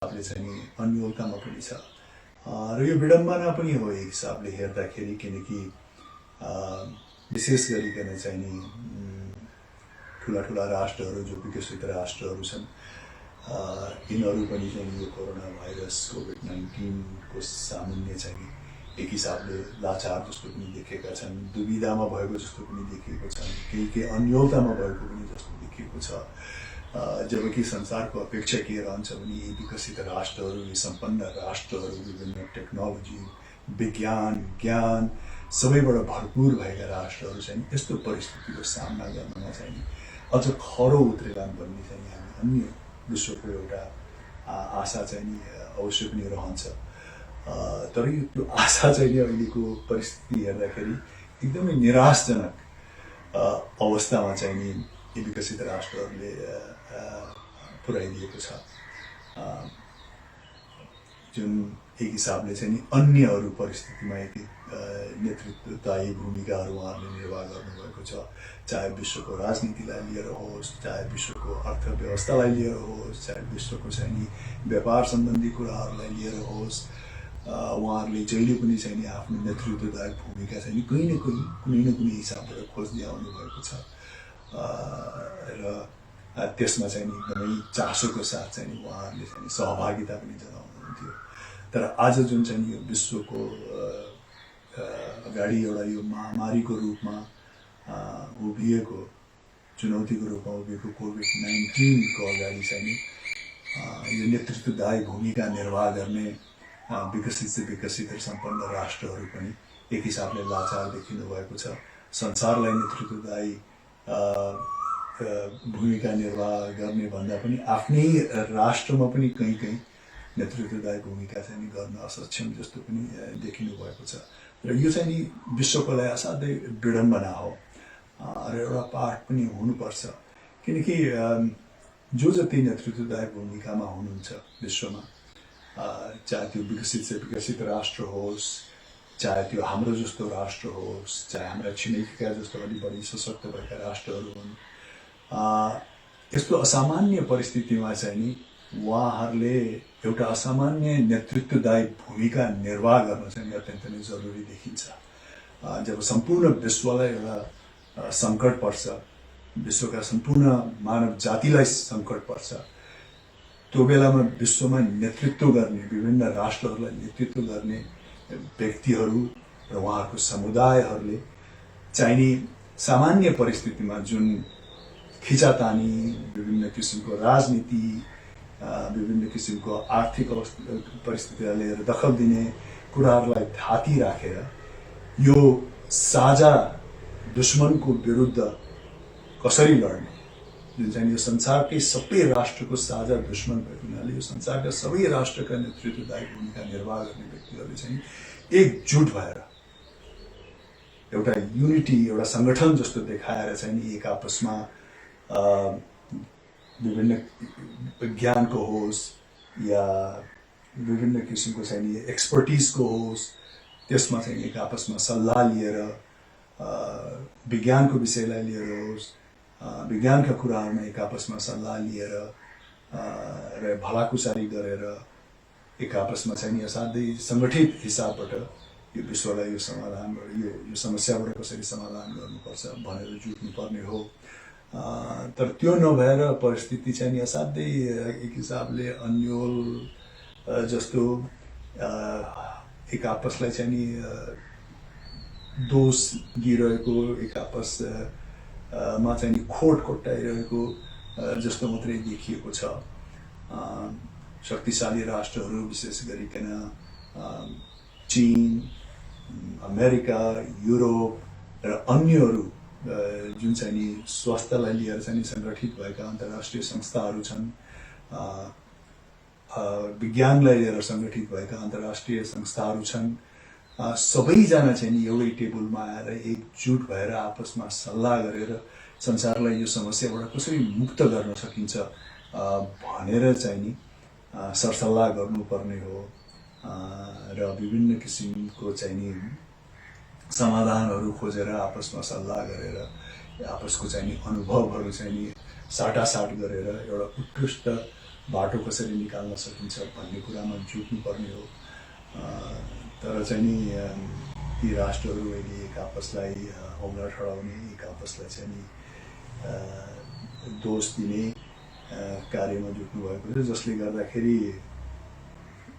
हिसाबले चाहिँ नि अन्योलतामा पनि छ र यो विडम्बना पनि हो एक हिसाबले हेर्दाखेरि, किनकि विशेष गरिकन चाहिँ नि ठुला ठुला राष्ट्रहरू जो विकसित राष्ट्रहरू छन् यिनीहरू पनि चाहिँ यो कोरोना भाइरस कोभिड-19 को सामुन्ने चाहिँ एक हिसाबले लाचार जस्तो पनि देखेका छन्, दुविधामा भएको जस्तो पनि देखिएको छ, केही अन्योलतामा भएको पनि जस्तो देखिएको छ। जबकि संसारको अपेक्षा के रहन्छ भने यी विकसित राष्ट्रहरू, यी सम्पन्न राष्ट्रहरू विभिन्न टेक्नोलोजी, विज्ञान, ज्ञान सबैबाट भरपूर भएका राष्ट्रहरू चाहिँ यस्तो परिस्थितिको सामना गर्नमा चाहिँ अझ खरो उत्रेलान् भन्ने चाहिँ हामी अन्य विश्वको एउटा आशा चाहिँ नि अवश्य पनि रहन्छ। तर यो आशा चाहिँ अहिलेको परिस्थिति हेर्दाखेरि एकदमै निराशजनक अवस्थामा चाहिँ नि यी विकसित राष्ट्रहरूले पुर्याइदिएको छ, जुन एक हिसाबले चाहिँ नि अन्यहरू परिस्थितिमा एक नेतृत्वदायी भूमिकाहरू उहाँहरूले निर्वाह गर्नुभएको छ, चाहे विश्वको राजनीतिलाई लिएर होस्, चाहे विश्वको अर्थव्यवस्थालाई लिएर होस्, चाहे विश्वको चाहिँ नि व्यापार सम्बन्धी कुराहरूलाई लिएर होस्। उहाँहरूले जहिले पनि चाहिँ नि आफ्नो नेतृत्वदायी भूमिका चाहिँ नि कुनै न कुनै हिसाबबाट खोज्दै आउनु भएको छ र त्यसमा चाहिँ नि एकदमै चासोको साथ चाहिँ नि उहाँहरूले चाहिँ सहभागिता पनि जनाउनुहुन्थ्यो। तर आज जुन चाहिँ यो विश्वको अगाडि एउटा यो महामारीको रूपमा उभिएको, चुनौतीको रूपमा उभिएको कोभिड-19 को अगाडि चाहिँ नि यो नेतृत्वदायी भूमिका निर्वाह गर्ने विकसित र सम्पन्न राष्ट्रहरू पनि एक हिसाबले लाचार देखिनु भएको छ। संसारलाई नेतृत्वदायी भूमिका निर्वाह गर्ने भन्दा पनि आफ्नै राष्ट्रमा पनि कहीँ नेतृत्वदायी भूमिका चाहिँ नि गर्न असक्षम जस्तो पनि देखिनु भएको छ र यो चाहिँ नि विश्वको लागि असाध्यै विडम्बना हो र एउटा पाठ पनि हुनुपर्छ, किनकि जो जति नेतृत्वदायी भूमिकामा हुनुहुन्छ विश्वमा, चाहे त्यो विकसित राष्ट्र होस्, चाहे त्यो हाम्रो जस्तो राष्ट्र होस्, चाहे हाम्रा छिमेकीका जस्तो अलि बढी सशक्त भएका राष्ट्रहरू हुन्, यस्तो असामान्य परिस्थितिमा चाहिँ नि उहाँहरूले एउटा असामान्य नेतृत्वदायी भूमिका निर्वाह गर्न चाहिँ अत्यन्त नै जरुरी देखिन्छ। जब सम्पूर्ण विश्वलाई एउटा सङ्कट पर्छ, विश्वका सम्पूर्ण मानव जातिलाई सङ्कट पर्छ, त्यो बेलामा विश्वमा नेतृत्व गर्ने, विभिन्न राष्ट्रहरूलाई नेतृत्व गर्ने व्यक्तिहरू र उहाँहरूको समुदायहरूले चाहिने सामान्य परिस्थितिमा जुन खिचातानी, विभिन्न किसिमको राजनीति, विभिन्न किसिमको आर्थिक परिस्थितिलाई लिएर दखल दिने कुराहरूलाई थाती राखेर यो साझा दुश्मनको विरुद्ध कसरी लड्ने, जुन चाहिँ यो संसारकै सबै राष्ट्रको साझा दुश्मन भएको हुनाले यो संसारका सबै राष्ट्रका नेतृत्वदायी भूमिका निर्वाह गर्ने व्यक्तिहरूले चाहिँ एकजुट भएर एउटा युनिटी, एउटा संगठन जस्तो देखाएर चाहिँ एक आपसमा विभिन्न विज्ञानको होस् या विभिन्न किसिमको चाहिँ एक्सपर्टिजको होस्, त्यसमा चाहिँ एक आपसमा सल्लाह लिएर विज्ञानको विषयलाई लिएर होस्, विज्ञानका कुराहरूमा एक आपसमा सल्लाह लिएर र भलाकुसारी गरेर एक आपसमा चाहिँ असाध्यै सङ्गठित हिसाबबाट यो विश्वलाई यो समाधानबाट यो समस्याबाट कसरी समाधान गर्नुपर्छ भनेर जुट्नुपर्ने हो। तर त्यो नभएर परिस्थिति चाहिँ असाध्यै एक हिसाबले अन्यल जस्तो एक आपसलाई चाहिँ दोष दिइरहेको, एक आपसमा चाहिँ खोट कोट्याइरहेको जस्तो मात्रै देखिएको छ। शक्तिशाली राष्ट्रहरू विशेष गरिकन चीन, अमेरिका, युरोप र अन्यहरू जुन चाहिँ नि स्वास्थ्यलाई लिएर चाहिँ सङ्गठित भएका अन्तर्राष्ट्रिय संस्थाहरू छन्, विज्ञानलाई लिएर सङ्गठित भएका अन्तर्राष्ट्रिय संस्थाहरू छन्, सबैजना चाहिँ नि एउटै टेबलमा आएर एकजुट भएर आपसमा सल्लाह गरेर संसारलाई यो समस्याबाट कसरी मुक्त गर्न सकिन्छ भनेर चाहिँ नि सरसल्लाह गर्नुपर्ने हो र विभिन्न किसिमको चाहिँ नि समाधानहरू खोजेर आपसमा सल्लाह गरेर आपसको चाहिँ नि अनुभवहरू चाहिँ नि साटासाट गरेर एउटा उत्कृष्ट बाटो कसरी निकाल्न सकिन्छ भन्ने कुरामा जुट्नुपर्ने हो। तर चाहिँ नि यी राष्ट्रहरू अहिले एक आपसलाई हौला ठडाउने, एक आपसलाई चाहिँ नि दोष दिने कार्यमा जुट्नु भएको छ, जसले गर्दाखेरि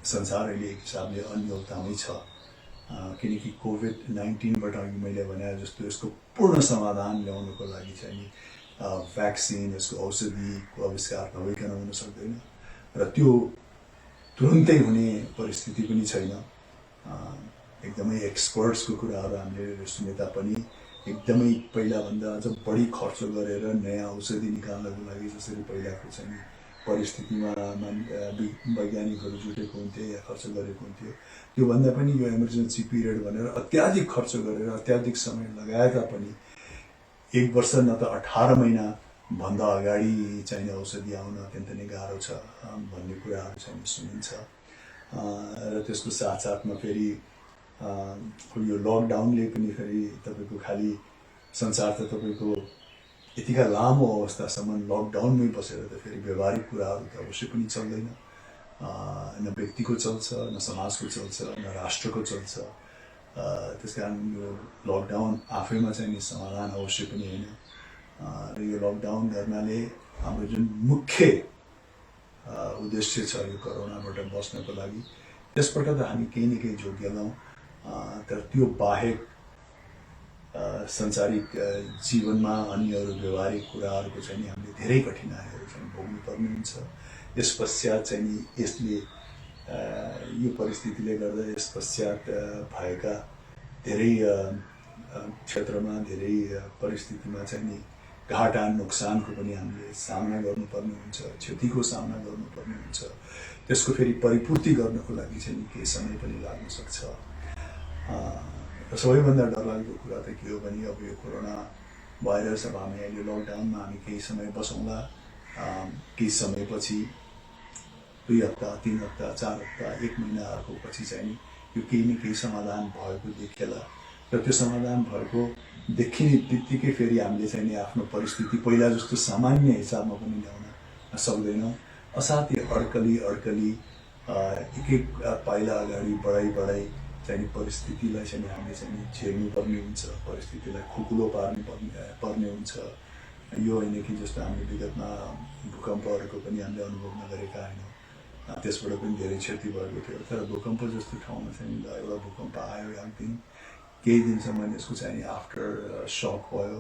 संसार अहिले एक हिसाबले अन्यलतामै छ। किनकि कोभिड-19बाट अघि मैले भने जस्तो यसको पूर्ण समाधान ल्याउनको लागि चाहिँ नि भ्याक्सिन, यसको औषधिको आविष्कार नभइकन हुन सक्दैन र त्यो तुरुन्तै हुने परिस्थिति पनि छैन। एकदमै एक्सपर्ट्सको कुराहरू हामीले सुने तापनि एकदमै पहिलाभन्दा अझ बढी खर्च गरेर नयाँ औषधि निकाल्नको लागि जसरी पहिलाको चाहिँ परिस्थितिमा वैज्ञानिकहरू जुटेको हुन्थे या खर्च गरेको हुन्थ्यो, त्योभन्दा पनि यो इमर्जेन्सी पिरियड भनेर अत्याधिक खर्च गरेर अत्याधिक समय लगाए तापनि 1 वर्ष न त 18 महिना भन्दा अगाडि चाहिने औषधि आउन अत्यन्त नै गाह्रो छ भन्ने कुराहरू चाहिँ सुनिन्छ। र त्यसको साथसाथमा फेरि यो लकडाउनले पनि फेरि तपाईँको खालि संसार त तपाईँको यतिका लामो अवस्थासम्म लकडाउनमै बसेर त फेरि व्यवहारिक कुराहरू त अवश्य पनि चल्दैन। न व्यक्तिको चल्छ, न समाजको चल्छ, न राष्ट्रको चल्छ। त्यसकारण यो लकडाउन आफैमा चाहिँ नि समाधान अवश्य पनि होइन। र यो लकडाउन गर्नाले हाम्रो जुन मुख्य उद्देश्य छ यो कोरोनाबाट बच्नको लागि, त्यसबाट त हामी केही न केही जोगिएनौँ। तर त्यो बाहेक संसारिक जीवनमा अन्य अरू व्यवहारिक कुराहरूको चाहिँ नि हामीले धेरै कठिनाइहरू चाहिँ भोग्नु पर्ने हुन्छ। यस पश्चात चाहिँ नि यसले यो परिस्थितिले गर्दा यस पश्चात भएका धेरै क्षेत्रमा, धेरै परिस्थितिमा चाहिँ नि घाटा नोक्सानको पनि हामीले सामना गर्नुपर्ने हुन्छ, क्षतिको सामना गर्नुपर्ने हुन्छ। त्यसको फेरि परिपूर्ति गर्नको लागि चाहिँ नि केही समय पनि लाग्न सक्छ। सबैभन्दा डरलाग्दो कुरा त के हो भने अब यो कोरोना भाइरस, अब हामी अहिले लकडाउनमा हामी केही समय बसौँला, केही समयपछि 2 हप्ता, 3 हप्ता, 4 हप्ता, 1 महिनाहरूको पछि चाहिँ नि यो केही न केही समाधान भएको देखिएला। र त्यो समाधान भएको देखिने बित्तिकै फेरि हामीले चाहिँ नि आफ्नो परिस्थिति पहिला जस्तो सामान्य हिसाबमा पनि ल्याउन सक्दैनौँ। असाध्यै अड्कली एक पाइला अगाडि बढाइ चाहिँ नि परिस्थितिलाई चाहिँ हामीले चाहिँ नि झेल्नुपर्ने हुन्छ, परिस्थितिलाई खुकुलो पर्ने हुन्छ। यो होइन कि जस्तो हामीले विगतमा भूकम्पहरूको पनि हामीले अनुभव नगरेका होइनौँ, त्यसबाट पनि धेरै क्षति भएको थियो। तर भूकम्प जस्तो ठाउँमा चाहिँ एउटा भूकम्प आयो, एकदिन केही दिनसम्म यसको चाहिँ नि आफ्टर सक भयो,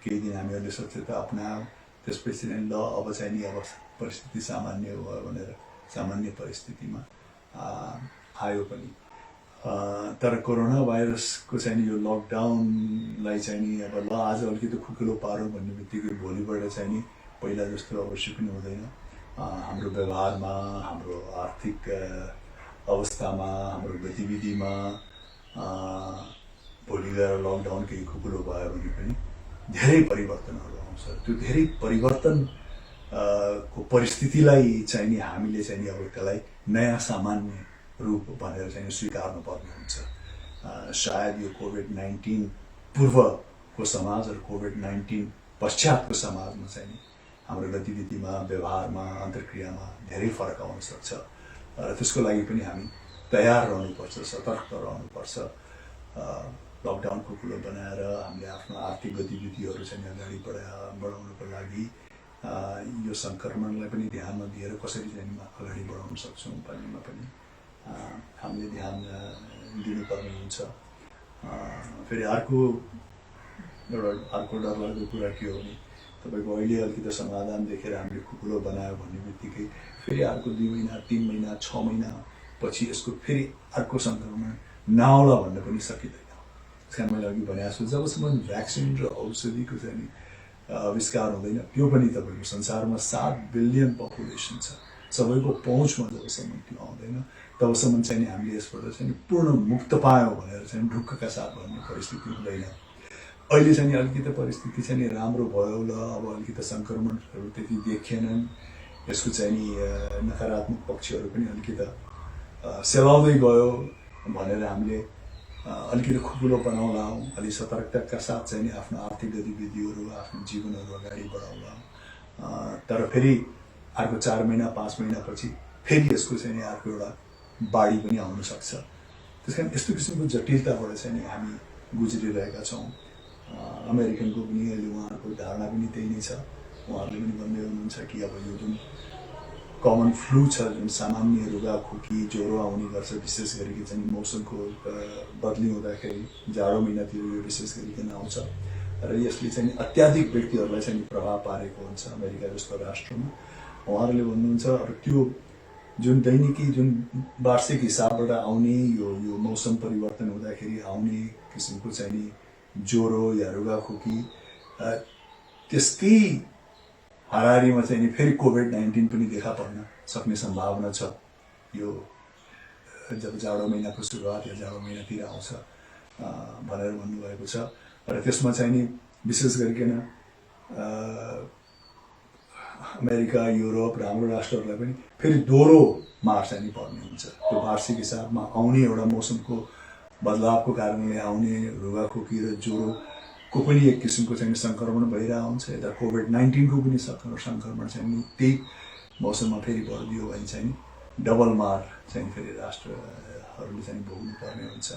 केही दिन हामीहरूले सचेतता अपनायौँ। त्यसपछि चाहिँ ल अब चाहिँ नि अब परिस्थिति सामान्य भयो भनेर सामान्य परिस्थितिमा आयो पनि। तर कोरोना भाइरसको चाहिँ नि यो लकडाउनलाई चाहिँ नि अब ल आज अलिकति खुकुलो पारो भन्ने बित्तिकै भोलिबाट चाहिँ नि पहिला जस्तो अवश्य पनि हुँदैन। हाम्रो व्यवहारमा, हाम्रो आर्थिक अवस्थामा, हाम्रो गतिविधिमा भोलि गएर लकडाउन केही खुकुलो भयो भने पनि धेरै परिवर्तनहरू आउँछ। त्यो धेरै परिवर्तन को परिस्थितिलाई चाहिँ नि हामीले चाहिँ नि अब त्यसलाई नयाँ सामान्य रूप भनेर चाहिँ स्वीकार्नु पर्ने हुन्छ। सायद यो कोभिड-19 पूर्वको समाज र कोभिड-19 पश्चातको समाजमा चाहिँ नि हाम्रो गतिविधिमा, व्यवहारमा, अन्तर्क्रियामा धेरै फरक आउन सक्छ। र त्यसको लागि पनि हामी तयार रहनुपर्छ, सतर्क रहनुपर्छ। लकडाउन खुकुलो बनाएर हामीले आफ्नो आर्थिक गतिविधिहरू चाहिँ अगाडि बढाउनको लागि यो सङ्क्रमणलाई पनि ध्यानमा दिएर कसरी चाहिँ अगाडि बढाउन सक्छौँ भन्नेमा पनि हामीले ध्यान दिनुपर्ने हुन्छ। फेरि अर्को डरलाग्दो कुरा के हो भने तपाईँको अहिले अलिकति समाधान देखेर हामीले खुकुलो बनायो भन्ने बित्तिकै फेरि अर्को 2 महिना, 3 महिना, 6 महिना पछि यसको फेरि अर्को सङ्क्रमण नआउला भन्न पनि सकिँदैन। त्यसकारण मैले अघि भनेको छु, जबसम्म भ्याक्सिन र औषधिको चाहिँ आविष्कार हुँदैन, त्यो पनि तपाईँको संसारमा 7 बिलियन पपुलेसन छ, सबैको पहुँचमा जबसम्म त्यो आउँदैन तबसम्म चाहिँ हामीले यसबाट चाहिँ पूर्ण मुक्त पायौँ भनेर चाहिँ ढुक्कका साथ भन्ने परिस्थिति हुँदैन। अहिले चाहिँ अलिकति परिस्थिति चाहिँ राम्रो भयो, ल अब अलिकति सङ्क्रमणहरू त्यति देखिएनन्, यसको चाहिँ नकारात्मक पक्षहरू पनि अलिकति सेलाउँदै गयो भनेर हामीले अलिकति खुकुलो बनाउला, अलि सतर्कताका साथ चाहिँ आफ्नो आर्थिक गतिविधिहरू, आफ्नो जीवनहरू अगाडि बढाउला। तर फेरि अर्को 4 महिना 5 महिनापछि फेरि यसको चाहिँ नि अर्को एउटा बाढी पनि आउन सक्छ। त्यसकारण यस्तो किसिमको जटिलताबाट चाहिँ नि हामी गुज्रिरहेका छौँ। अमेरिकनको पनि अहिले उहाँहरूको धारणा पनि त्यही नै छ। उहाँहरूले पनि भन्दै हुनुहुन्छ कि अब यो जुन कमन फ्लू छ, जुन सामान्य रुगाखोकी ज्वरो आउने गर्छ, विशेष गरी चाहिँ मौसमको बदली हुँदाखेरि जाडो महिनातिर यो विशेष गरिकन आउँछ र यसले चाहिँ अत्याधिक व्यक्तिहरूलाई चाहिँ प्रभाव पारेको हुन्छ अमेरिका जस्तो राष्ट्रमा। उहाँहरूले भन्नुहुन्छ अब त्यो जुन दैनिकी जुन वार्षिक हिसाबबाट आउने यो मौसम परिवर्तन हुँदाखेरि आउने किसिमको चाहिँ नि ज्वरो या रुगाखोकी, त्यसकै हाराहारीमा चाहिँ नि फेरि कोभिड-19 पनि देखा पर्न सक्ने सम्भावना छ। यो जब जाडो महिनाको सुरुवात या जाडो महिनातिर आउँछ भनेर भन्नुभएको छ र त्यसमा चाहिँ नि विशेष गरिकन अमेरिका, युरोप र हाम्रो राष्ट्रहरूलाई पनि फेरि दोहोरो मार चाहिँ नि पर्ने हुन्छ। त्यो वार्षिक हिसाबमा आउने एउटा मौसमको बदलावको कारणले आउने रुगाखोकी र ज्वरोको पनि एक किसिमको चाहिँ सङ्क्रमण भइरहेको हुन्छ। यता कोभिड-19 को पनि सङ्क्रमण चाहिँ नि त्यही मौसममा फेरि बढिदियो भने चाहिँ नि डबल मार चाहिँ फेरि राष्ट्रहरूले चाहिँ भोग्नु पर्ने हुन्छ।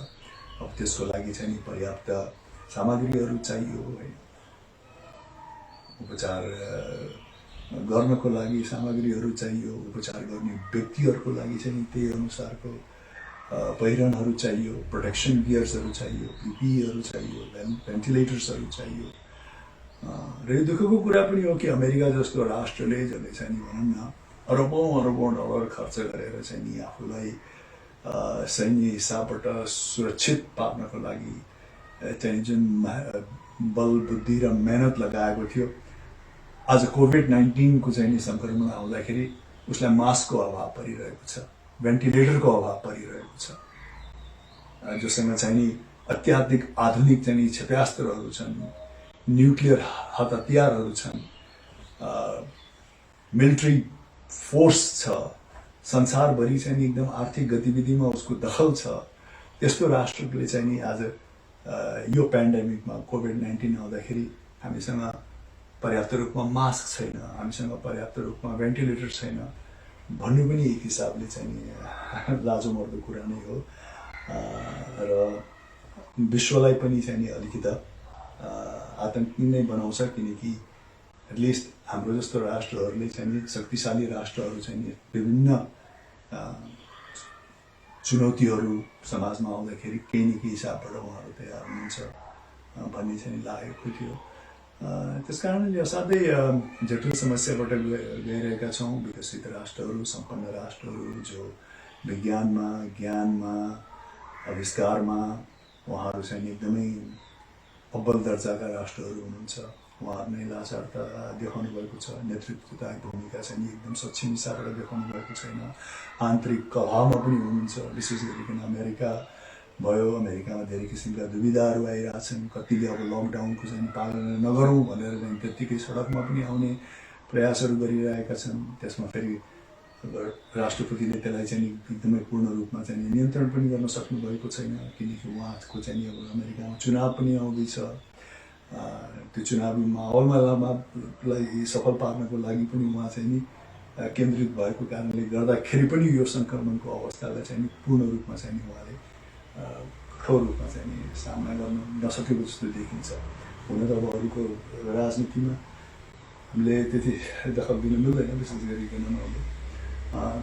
अब त्यसको लागि चाहिँ नि पर्याप्त सामग्रीहरू चाहियो होइन, उपचार गर्नको लागि सामग्रीहरू चाहियो, उपचार गर्ने व्यक्तिहरूको लागि चाहिँ त्यही अनुसारको पहिरनहरू चाहियो, प्रोटेक्सन गियर्सहरू चाहियो, पिपिईहरू चाहियो, भेन्टिलेटर्सहरू चाहियो। र यो दुःखको कुरा पनि हो कि अमेरिका जस्तो राष्ट्रले जसले चाहिँ नि भनौँ न अरबौँ डलर खर्च गरेर चाहिँ नि आफूलाई सैन्य हिसाबबाट सुरक्षित पार्नको लागि चाहिँ जुन बल बुद्धि र मेहनत लगाएको थियो, आज कोभिड-19 को चाहिँ नि सङ्क्रमण आउँदाखेरि उसलाई मास्कको अभाव परिरहेको छ, भेन्टिलेटरको अभाव परिरहेको छ, जोसँग चाहिँ नि अत्याधिक आधुनिक चाहिँ नि क्षेपणास्त्रहरू छन्, न्युक्लियर हतियारहरू छन्, मिलिट्री फोर्स छ, संसारभरि चाहिँ नि एकदम आर्थिक गतिविधिमा उसको दखल छ। त्यस्तो राष्ट्रले चाहिँ नि आज यो पेन्डेमिकमा कोभिड-19 आउँदाखेरि हामीसँग पर्याप्त रूपमा मास्क छैन, हामीसँग पर्याप्त रूपमा भेन्टिलेटर छैन भन्नु पनि एक हिसाबले चाहिँ नि लाजोमर्दो कुरा नै हो र विश्वलाई पनि चाहिँ नि अलिकति आतंकी नै बनाउँछ। किनकि एटलिस्ट हाम्रो जस्तो राष्ट्रहरूले चाहिँ नि शक्तिशाली राष्ट्रहरू चाहिँ नि विभिन्न चुनौतीहरू समाजमा आउँदाखेरि केही न केही हिसाबबाट उहाँहरू तयार हुनुहुन्छ भन्ने चाहिँ नि लागेको थियो। त्यस कारणले असाध्यै जटिल समस्याबाट गइरहेका छौँ। विकसित राष्ट्रहरू, सम्पन्न राष्ट्रहरू जो विज्ञानमा, ज्ञानमा, आविष्कारमा उहाँहरू चाहिँ एकदमै अब्बल दर्जाका राष्ट्रहरू हुनुहुन्छ। उहाँहरू नै लाचारता देखाउनु भएको छ, नेतृत्वदायक भूमिका चाहिँ एकदम सक्षम हिसाबबाट देखाउनु भएको छैन। आन्तरिक कलहमा पनि हुनुहुन्छ, विशेष गरिकन अमेरिका भयो। अमेरिकामा धेरै किसिमका दुविधाहरू आइरहेछन्। कतिले अब लकडाउनको चाहिँ पालना नगरौँ भनेर चाहिँ त्यत्तिकै सडकमा पनि आउने प्रयासहरू गरिरहेका छन्। त्यसमा फेरि राष्ट्रपतिले त्यसलाई चाहिँ एकदमै पूर्ण रूपमा चाहिँ नियन्त्रण पनि गर्न सक्नुभएको छैन, किनकि उहाँको चाहिँ अब अमेरिकामा चुनाव पनि आउँदैछ। त्यो चुनावी माहौललाई सफल पार्नको लागि पनि उहाँ चाहिँ नि केन्द्रित भएको कारणले गर्दाखेरि पनि यो सङ्क्रमणको अवस्थालाई चाहिँ पूर्ण रूपमा चाहिँ उहाँले कठोर रूपमा चाहिँ सामना गर्न नसकेको जस्तो देखिन्छ। हुन त अब अरूको राजनीतिमा हामीले त्यति दखल दिन मिल्दैन, विशेष गरिकन उहाँले,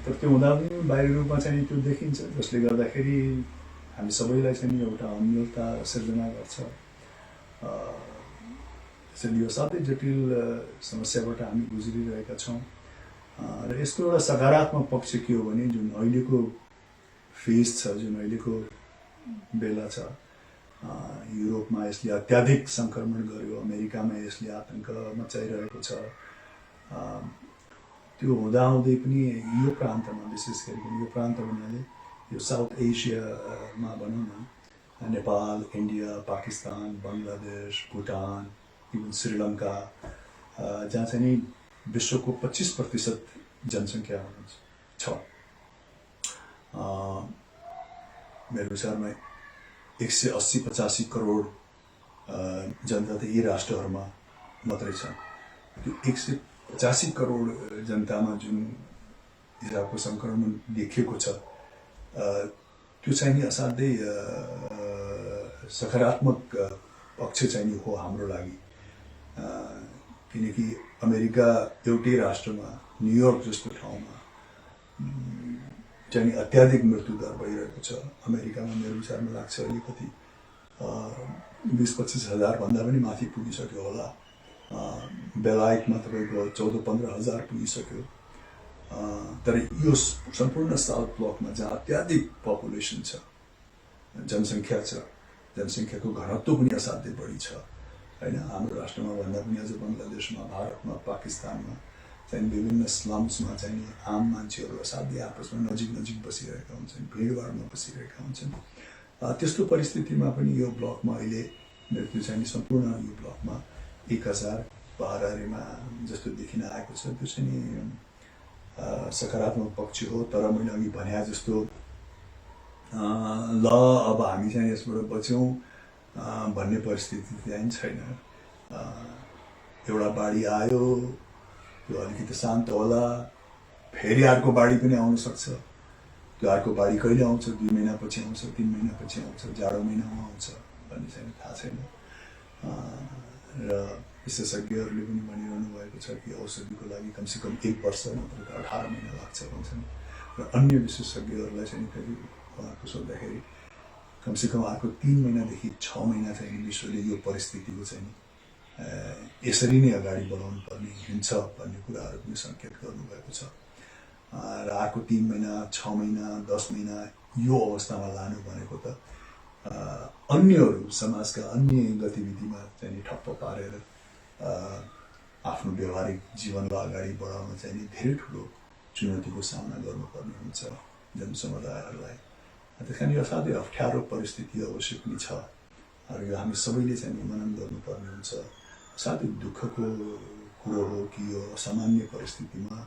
तर त्यो हुँदा पनि बाहिरी रूपमा चाहिँ त्यो देखिन्छ, जसले गर्दाखेरि हामी सबैलाई चाहिँ एउटा अन्यलता सिर्जना गर्छ। त्यसैले यो साह्रै जटिल समस्याबाट हामी गुज्रिरहेका छौँ र यसको एउटा सकारात्मक पक्ष के हो भने जुन अहिलेको फेज छ, जुन अहिलेको बेला छ, युरोपमा यसले अत्याधिक सङ्क्रमण गर्यो, अमेरिकामा यसले आतङ्क मचाइरहेको छ। त्यो हुँदाहुँदै पनि यो प्रान्तमा, विशेष गरिकन यो प्रान्त भन्नाले यो साउथ एसियामा भनौँ न, नेपाल, इन्डिया, पाकिस्तान, बङ्गलादेश, भुटान, इभन श्रीलङ्का, जहाँ चाहिँ नि विश्वको 25% जनसङ्ख्या छ। मेरो विचारमा 180-85 करोड जनता त यी राष्ट्रहरूमा मात्रै छ। त्यो 85 करोड जनतामा जुन हिसाबको सङ्क्रमण देखिएको छ त्यो चाहिँ नि असाध्यै सकारात्मक पक्ष चाहिँ नि हो हाम्रो लागि किनकि अमेरिका एउटै राष्ट्रमा न्युयोर्क जस्तो ठाउँमा चाहिँ अत्याधिक मृत्युदर भइरहेको छ अमेरिकामा मेरो विचारमा लाग्छ अलिकति 20-25 हजारभन्दा पनि माथि पुगिसक्यो होला बेलायतमा तपाईँको 14-15 हजार पुगिसक्यो तर यो सम्पूर्ण साउथ ब्लकमा जहाँ अत्याधिक पपुलेसन छ जनसङ्ख्या छ जनसङ्ख्याको घनत्व पनि असाध्यै बढी छ होइन हाम्रो राष्ट्रमा भन्दा पनि अझ बङ्गलादेशमा भारतमा पाकिस्तानमा चाहिँ विभिन्न स्लम्समा चाहिँ आम मान्छेहरू असाध्यै आपसमा नजिक बसिरहेका हुन्छन् भिडभाडमा बसिरहेका हुन्छन् त्यस्तो परिस्थितिमा पनि यो ब्लकमा अहिले मृत्यु चाहिँ सम्पूर्ण यो ब्लकमा 1000 पारामा जस्तो देखिन आएको छ त्यो चाहिँ सकारात्मक पक्ष हो तर मैले अघि भने जस्तो ल अब हामी चाहिँ यसबाट बच्यौँ भन्ने परिस्थिति चाहिँ छैन एउटा बाढी आयो त्यो अलिकति शान्त होला फेरि अर्को बाढी पनि आउन सक्छ त्यो अर्को बाढी कहिले आउँछ 2 महिनापछि आउँछ 3 महिनापछि आउँछ जाडो महिनामा आउँछ भन्ने चाहिँ थाहा छैन र विशेषज्ञहरूले पनि भनिरहनु भएको छ कि औषधिको लागि कमसेकम 1 वर्ष नत्र 18 महिना लाग्छ भन्छन् र अन्य विशेषज्ञहरूलाई चाहिँ फेरि उहाँको सोद्धाखेरि कमसेकम अर्को 3 महिनादेखि 6 महिना चाहिँ विश्वले यो परिस्थितिको चाहिँ यसरी नै अगाडि बढाउनु पर्ने हुन्छ भन्ने कुराहरू पनि सङ्केत गर्नुभएको छ र अर्को 3 महिना 6 महिना 10 महिना यो अवस्थामा लानु भनेको त अन्यहरू समाजका अन्य गतिविधिमा चाहिँ ठप्प पारेर आफ्नो व्यवहारिक जीवनलाई अगाडि बढाउन चाहिँ धेरै ठुलो चुनौतीको सामना गर्नुपर्ने हुन्छ जनसमुदायहरूलाई त्यस कारण यो असाध्यै अप्ठ्यारो परिस्थिति अवश्य पनि छ र यो हामी सबैले चाहिँ मनन गर्नुपर्ने हुन्छ असाध्यै दुःखको कुरो हो कि यो असामान्य परिस्थितिमा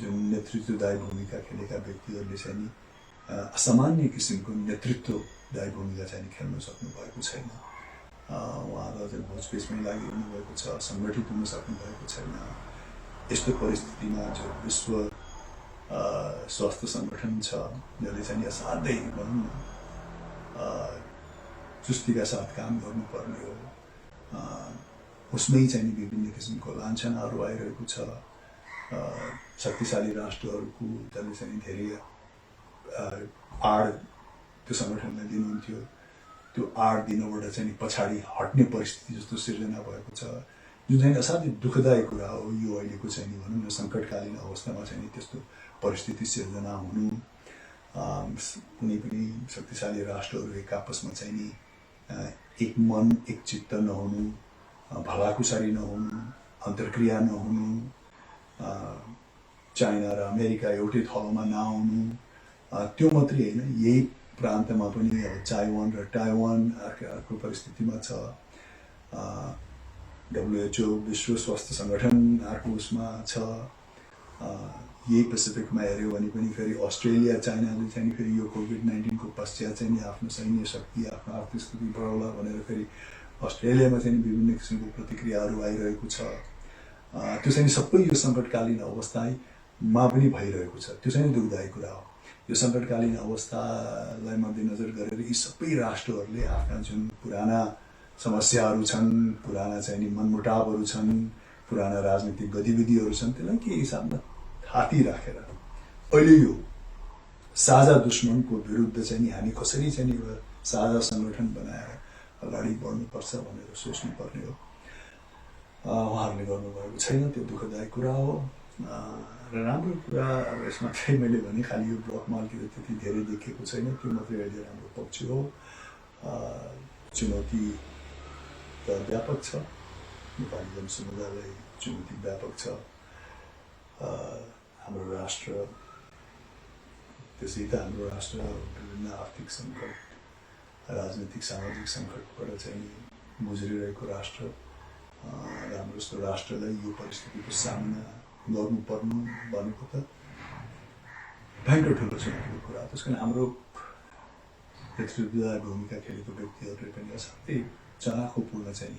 जुन नेतृत्वदायी भूमिका खेलेका व्यक्तिहरूले चाहिँ असामान्य किसिमको नेतृत्वदायी भूमिका चाहिँ खेल्न सक्नु भएको छैन उहाँहरू अझ भोजपेचमै लागिरहनु भएको छ सङ्गठित हुन सक्नु भएको छैन यस्तो परिस्थितिमा जो विश्व स्वास्थ्य सङ्गठन छ जसले चाहिँ असाध्यै भनौँ न चुस्तीका साथ काम गर्नुपर्ने हो उसमै चाहिँ विभिन्न किसिमको लान्छनाहरू आइरहेको छ शक्तिशाली राष्ट्रहरूको जसले चाहिँ धेरै आड त्यो सङ्गठनलाई दिनुहुन्थ्यो त्यो आड दिनबाट चाहिँ पछाडि हट्ने परिस्थिति जस्तो सिर्जना भएको छ जुन चाहिँ असाध्यै दुःखदायी कुरा हो यो अहिलेको चाहिँ भनौँ न सङ्कटकालीन अवस्थामा चाहिँ त्यस्तो परिस्थिति सिर्जना हुनु कुनै पनि शक्तिशाली राष्ट्रहरू एक आपसमा चाहिँ नि एक मन एक चित्त नहुनु भलाकुसारी नहुनु अन्तर्क्रिया नहुनु चाइना र अमेरिका एउटै थलोमा नआउनु त्यो मात्रै होइन यही प्रान्तमा पनि अब चाइवान र टाइवान अर्को परिस्थितिमा छ WHO विश्व स्वास्थ्य सङ्गठन अर्को उसमा छ यही पेसिफिकमा हेऱ्यो भने पनि फेरि अस्ट्रेलिया चाइनाले चाहिँ फेरि यो कोभिड-19 को पश्चात चाहिँ आफ्नो सैन्य शक्ति आफ्नो आर्थिक स्थिति बढाउला भनेर फेरि अस्ट्रेलियामा चाहिँ विभिन्न किसिमको प्रतिक्रियाहरू आइरहेको छ त्यो चाहिँ सबै यो सङ्कटकालीन अवस्थामा पनि भइरहेको छ त्यो चाहिँ दुःखदायी कुरा हो यो सङ्कटकालीन अवस्थालाई मध्यनजर गरेर यी सबै राष्ट्रहरूले आफ्ना जुन पुराना समस्याहरू छन् पुराना चाहिँ नि मनमुटावहरू छन् पुराना राजनीतिक गतिविधिहरू छन् त्यसलाई के हिसाबमा थाती राखेर अहिले यो साझा दुश्मनको विरुद्ध चाहिँ नि हामी कसरी चाहिँ एउटा साझा सङ्गठन बनाएर अगाडि बढ्नुपर्छ भनेर सोच्नुपर्ने हो उहाँहरूले गर्नुभएको छैन त्यो दुःखदायक कुरा हो र राम्रो कुरा अब यसमा चाहिँ मैले भने खालि यो ब्लकमा अलिकति त्यति धेरै देखिएको छैन त्यो मात्रै अहिले राम्रो पक्ष हो चुनौती त व्यापक छ नेपाली जनसमुदायलाई चुनौती व्यापक छ हाम्रो राष्ट्र त्यसै त हाम्रो राष्ट्र विभिन्न आर्थिक सङ्कट राजनीतिक सामाजिक सङ्कटबाट चाहिँ गुज्रिरहेको राष्ट्र र हाम्रो जस्तो राष्ट्रलाई यो परिस्थितिको सामना गर्नुपर्नु भनेको त भयङ्कर ठुलो चुनौतीको कुरा त्यस कारण हाम्रो नेतृत्वदायी भूमिका खेलेको व्यक्तिहरूले पनि असाध्यै चाखोपूर्ण चाहिँ